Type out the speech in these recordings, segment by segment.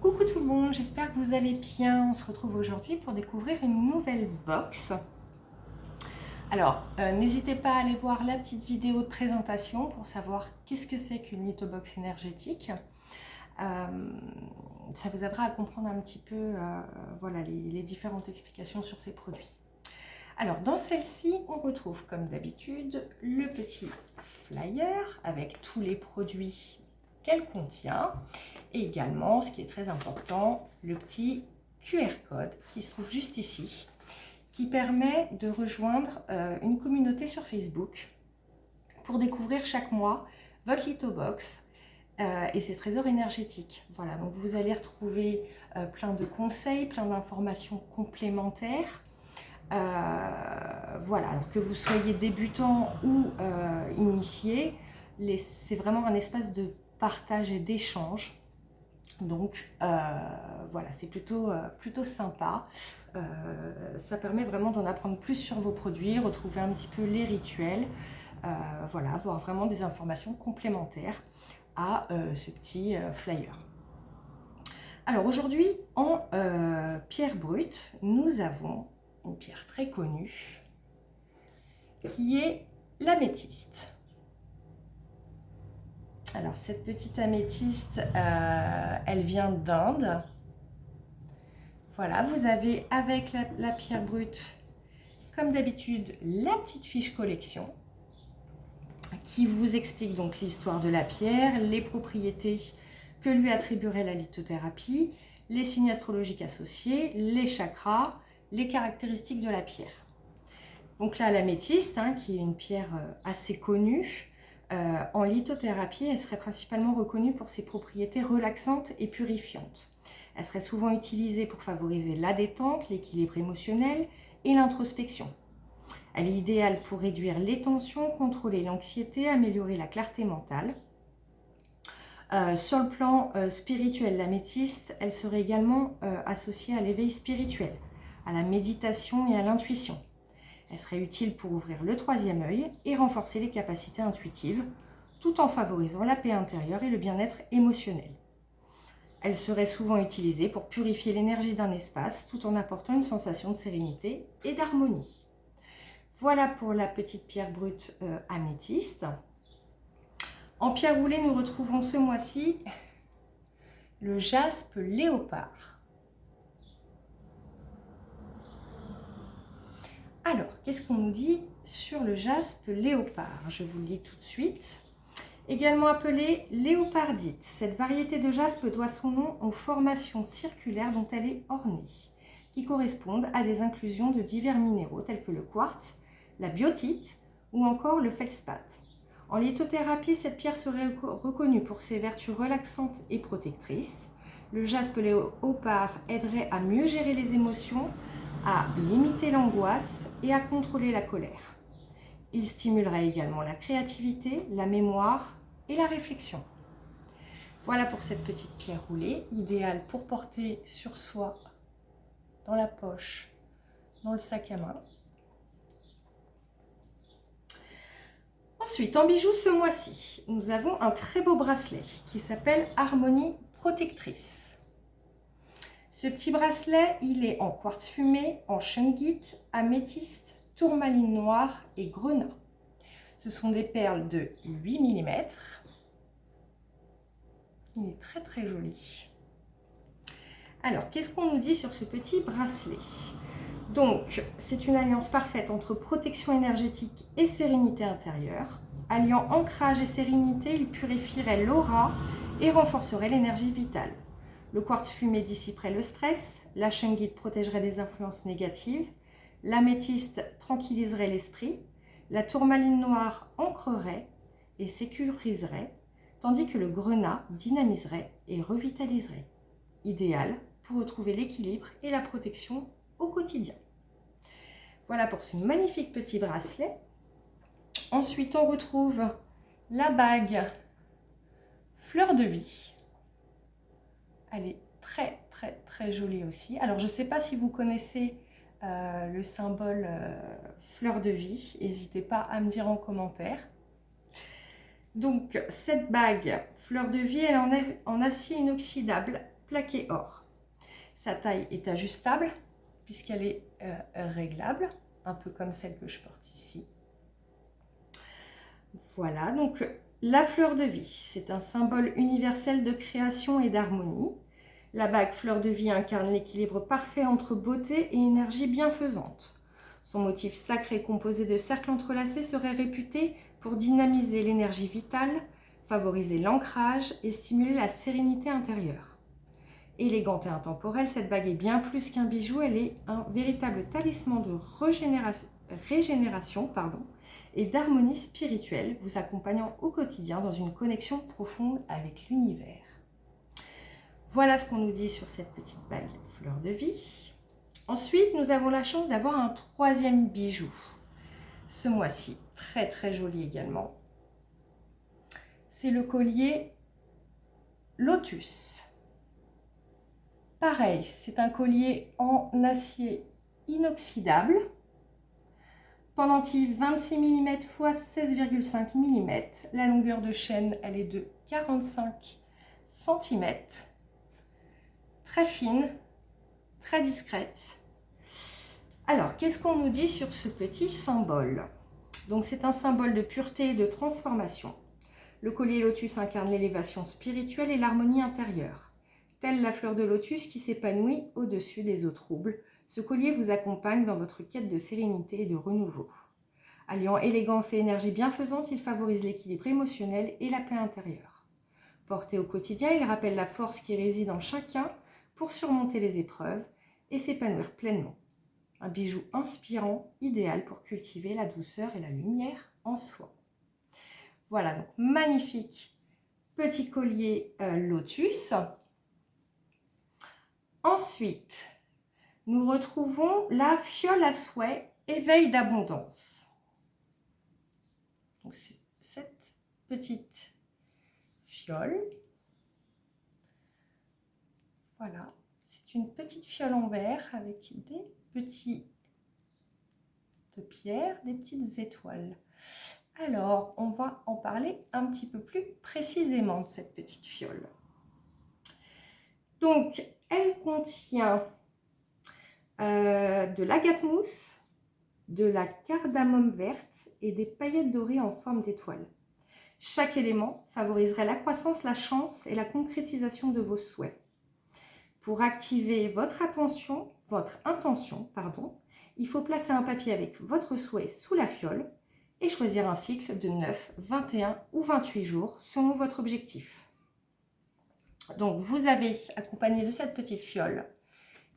Coucou tout le monde, j'espère que vous allez bien. On se retrouve aujourd'hui pour découvrir une nouvelle box. Alors, n'hésitez pas à aller voir la petite vidéo de présentation pour savoir qu'est-ce que c'est qu'une lithobox énergétique. Ça vous aidera à comprendre un petit peu voilà, les différentes explications sur ces produits. Alors, dans celle-ci, on retrouve comme d'habitude le petit flyer avec tous les produits qu'elle contient. Et également, ce qui est très important, le petit QR code qui se trouve juste ici, qui permet de rejoindre une communauté sur Facebook pour découvrir chaque mois votre lithobox et ses trésors énergétiques. Voilà, donc vous allez retrouver plein de conseils, plein d'informations complémentaires. Voilà, alors que vous soyez débutant ou initié, c'est vraiment un espace de partage et d'échange. Donc voilà, c'est plutôt sympa. Ça permet vraiment d'en apprendre plus sur vos produits, retrouver un petit peu les rituels, voilà, avoir vraiment des informations complémentaires à ce petit flyer. Alors aujourd'hui, en pierre brute, nous avons une pierre très connue qui est l'améthyste. Alors cette petite améthyste, elle vient d'Inde. Voilà, vous avez avec la pierre brute, comme d'habitude, la petite fiche collection qui vous explique donc l'histoire de la pierre, les propriétés que lui attribuerait la lithothérapie, les signes astrologiques associés, les chakras, les caractéristiques de la pierre. Donc là, l'améthyste, qui est une pierre assez connue, en lithothérapie, elle serait principalement reconnue pour ses propriétés relaxantes et purifiantes. Elle serait souvent utilisée pour favoriser la détente, l'équilibre émotionnel et l'introspection. Elle est idéale pour réduire les tensions, contrôler l'anxiété, améliorer la clarté mentale. Sur le plan spirituel, l'améthyste, elle serait également associée à l'éveil spirituel, à la méditation et à l'intuition. Elle serait utile pour ouvrir le troisième œil et renforcer les capacités intuitives, tout en favorisant la paix intérieure et le bien-être émotionnel. Elle serait souvent utilisée pour purifier l'énergie d'un espace, tout en apportant une sensation de sérénité et d'harmonie. Voilà pour la petite pierre brute améthyste. En pierre roulée, nous retrouvons ce mois-ci le jaspe léopard. Alors, qu'est-ce qu'on nous dit sur le jaspe léopard? Je vous le dis tout de suite. Également appelée léopardite, cette variété de jaspe doit son nom aux formations circulaires dont elle est ornée, qui correspondent à des inclusions de divers minéraux tels que le quartz, la biotite ou encore le feldspath. En lithothérapie, cette pierre serait reconnue pour ses vertus relaxantes et protectrices. Le jaspe léopard aiderait à mieux gérer les émotions, à limiter l'angoisse et à contrôler la colère. Il stimulerait également la créativité, la mémoire et la réflexion. Voilà pour cette petite pierre roulée, idéale pour porter sur soi, dans la poche, dans le sac à main. Ensuite, en bijoux ce mois-ci, nous avons un très beau bracelet qui s'appelle Harmonie Protectrice. Ce petit bracelet, il est en quartz fumé, en shungite, améthyste, tourmaline noire et grenat. Ce sont des perles de 8 mm. Il est très très joli. Alors, qu'est-ce qu'on nous dit sur ce petit bracelet? Donc, c'est une alliance parfaite entre protection énergétique et sérénité intérieure. Alliant ancrage et sérénité, il purifierait l'aura et renforcerait l'énergie vitale. Le quartz fumé dissiperait le stress, la shungite protégerait des influences négatives, l'améthyste tranquilliserait l'esprit, la tourmaline noire ancrerait et sécuriserait, tandis que le grenat dynamiserait et revitaliserait. Idéal pour retrouver l'équilibre et la protection au quotidien. Voilà pour ce magnifique petit bracelet. Ensuite, on retrouve la bague fleur de vie. Elle est très très très jolie aussi. Alors je ne sais pas si vous connaissez le symbole fleur de vie, n'hésitez pas à me dire en commentaire. Donc cette bague fleur de vie, elle en est en acier inoxydable plaqué or. Sa taille est ajustable puisqu'elle est réglable, un peu comme celle que je porte ici. Voilà, donc la fleur de vie, c'est un symbole universel de création et d'harmonie. La bague fleur de vie incarne l'équilibre parfait entre beauté et énergie bienfaisante. Son motif sacré composé de cercles entrelacés serait réputé pour dynamiser l'énergie vitale, favoriser l'ancrage et stimuler la sérénité intérieure. Élégante et intemporelle, cette bague est bien plus qu'un bijou, elle est un véritable talisman de régénération et d'harmonie spirituelle, vous accompagnant au quotidien dans une connexion profonde avec l'univers. Voilà ce qu'on nous dit sur cette petite bague fleur de vie. Ensuite, nous avons la chance d'avoir un troisième bijou. Ce mois-ci, très très joli également. C'est le collier Lotus. Pareil, c'est un collier en acier inoxydable. Pendentif 26 mm x 16,5 mm. La longueur de chaîne, elle est de 45 cm. Très fine, très discrète. Alors, qu'est-ce qu'on nous dit sur ce petit symbole? Donc, c'est un symbole de pureté et de transformation. Le collier lotus incarne l'élévation spirituelle et l'harmonie intérieure. Telle la fleur de lotus qui s'épanouit au-dessus des eaux troubles, ce collier vous accompagne dans votre quête de sérénité et de renouveau. Alliant élégance et énergie bienfaisante, il favorise l'équilibre émotionnel et la paix intérieure. Porté au quotidien, il rappelle la force qui réside en chacun pour surmonter les épreuves et s'épanouir pleinement. Un bijou inspirant, idéal pour cultiver la douceur et la lumière en soi. Voilà, donc magnifique petit collier lotus. Ensuite, nous retrouvons la fiole à souhait, éveil d'abondance. Donc, c'est cette petite fiole. Voilà, c'est une petite fiole en verre avec des petits de pierre, des petites étoiles. Alors, on va en parler un petit peu plus précisément de cette petite fiole. Donc, elle contient de l'agate mousse, de la cardamome verte et des paillettes dorées en forme d'étoile. Chaque élément favoriserait la croissance, la chance et la concrétisation de vos souhaits. Pour activer votre intention, il faut placer un papier avec votre souhait sous la fiole et choisir un cycle de 9, 21 ou 28 jours selon votre objectif. Donc, vous avez accompagné de cette petite fiole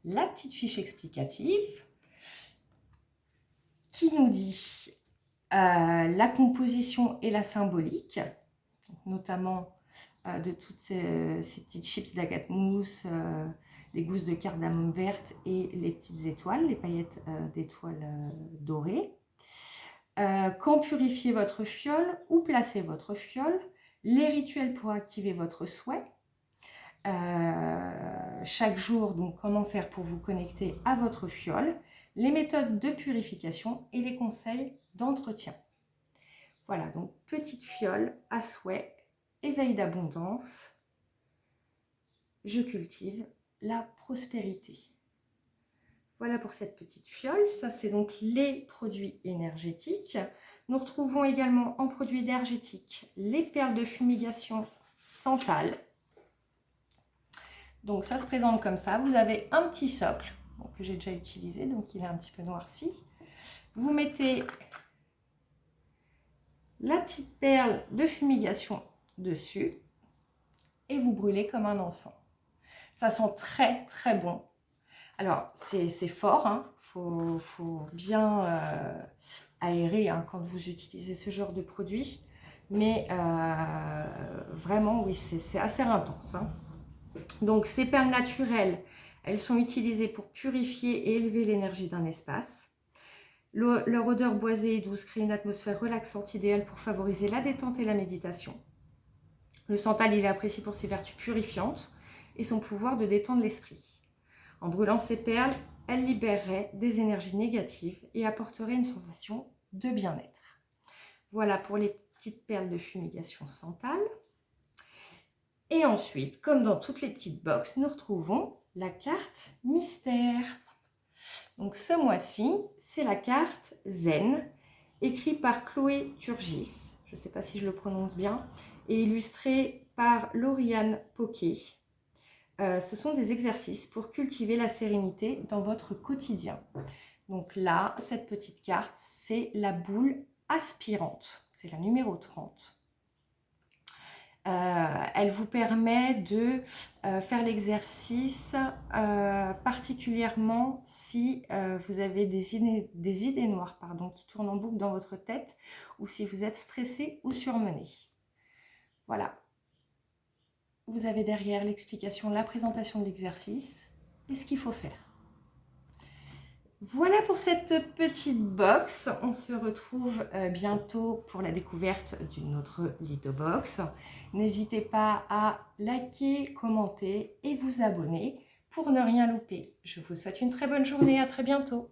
la petite fiche explicative qui nous dit la composition et la symbolique, notamment de toutes ces petites chips d'agate mousse, des gousses de cardamome verte et les petites étoiles, les paillettes d'étoiles dorées. Quand purifier votre fiole, où placer votre fiole, les rituels pour activer votre souhait, chaque jour, donc comment faire pour vous connecter à votre fiole, les méthodes de purification et les conseils d'entretien. Voilà, donc petite fiole à souhait, éveil d'abondance, je cultive la prospérité. Voilà pour cette petite fiole, ça c'est donc les produits énergétiques. Nous retrouvons également en produits énergétiques les perles de fumigation Santal. Donc ça se présente comme ça, vous avez un petit socle que j'ai déjà utilisé, donc il est un petit peu noirci. Vous mettez la petite perle de fumigation dessus et vous brûlez comme un encens. Ça sent très très bon. Alors c'est fort, hein. Faut bien aérer quand vous utilisez ce genre de produit, mais vraiment oui c'est assez intense, hein. Donc ces perles naturelles, elles sont utilisées pour purifier et élever l'énergie d'un espace. Leur odeur boisée et douce crée une atmosphère relaxante idéale pour favoriser la détente et la méditation. Le santal, il est apprécié pour ses vertus purifiantes et son pouvoir de détendre l'esprit. En brûlant ces perles, elles libéreraient des énergies négatives et apporteraient une sensation de bien-être. Voilà pour les petites perles de fumigation santal. Et ensuite, comme dans toutes les petites boxes, nous retrouvons la carte mystère. Donc ce mois-ci, c'est la carte Zen, écrite par Chloé Turgis, je ne sais pas si je le prononce bien, et illustrée par Lauriane Poquet. Ce sont des exercices pour cultiver la sérénité dans votre quotidien. Donc là, cette petite carte, c'est la boule aspirante, c'est la numéro 30. Elle vous permet de faire l'exercice particulièrement si vous avez des idées noires qui tournent en boucle dans votre tête ou si vous êtes stressé ou surmené. Voilà. Vous avez derrière l'explication, la présentation de l'exercice et ce qu'il faut faire. Voilà pour cette petite box. On se retrouve bientôt pour la découverte d'une autre lithobox. N'hésitez pas à liker, commenter et vous abonner pour ne rien louper. Je vous souhaite une très bonne journée. À très bientôt.